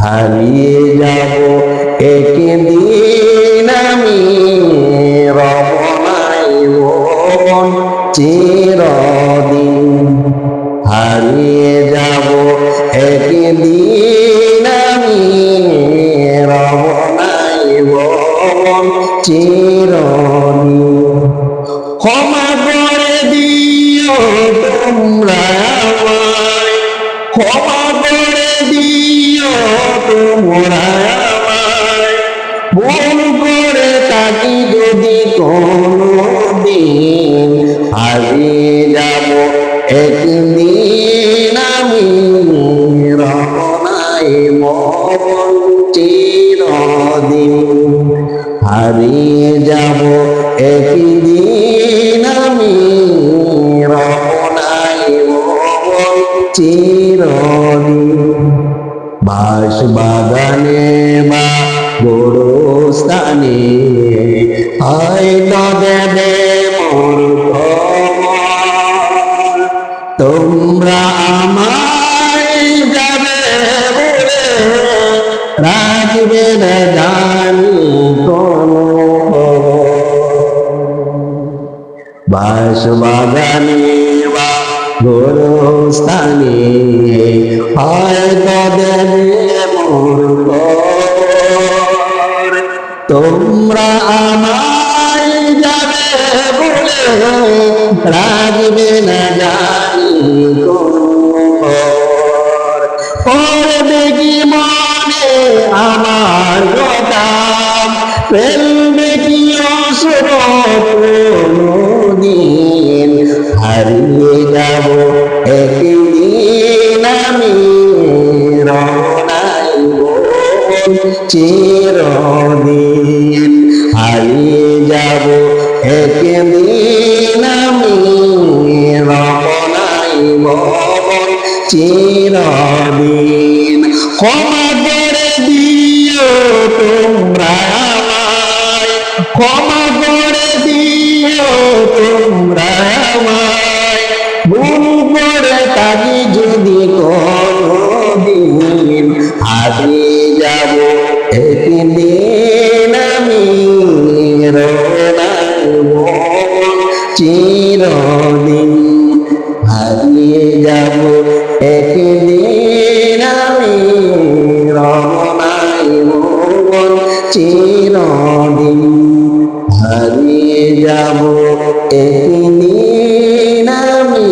হারিয়ে যাব একদিন আমি, রব নাই মন চিরদিন। হারিয়ে যাব একদিন আমি, রব নাই মন চিরদিন। ক্ষমা করে দিও তোমরা আমায়, ক্ষমা করে দিও তোমরা আমায়, ভুল করে থাকি যদি কোনদিন। হারিয়ে যাব একদিন আমি, রব নাই মন চিরদিন। হারিয়ে যাব একদিন আমি, রব নাই মন চিরদিন। বাঁশবাগানে বা গোরস্থানে হয়তো দেবে মোর খবর। তোমরা আমায় যাবে বলে রাখবে না জানি কোনো খবর। বাঁশবাগানে বা গোরস্থানে হয়তো দেবে মোর খবর। তোমরা আমায় যাবে বলে রাখবে না জানি কোনো খবর। পড়বে কি মনে আমার কথা, ফেলবে কি অসুর কোনদিন। হারিয়ে যাব একদিন আমি, রব নাই মন চিরদিন। হারিয়ে যাব একদিন আমি, রব নাই মন চিরদিন। ক্ষমা করে দিও তোমরা আমায়, ক্ষমা করে দিও তোমরা আমায়, ভুল করে থাকি যদি কোনদিন। হারিয়ে যাব একদিন আমি, রব নাই মন চিরদিন। হারিয়ে যাব একদিন আমি, রব নাই মন চিরদিন। হারিয়ে যাব একদিন আমি,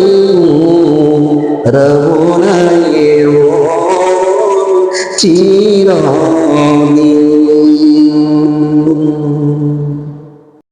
রব নাই মন চিরদিন।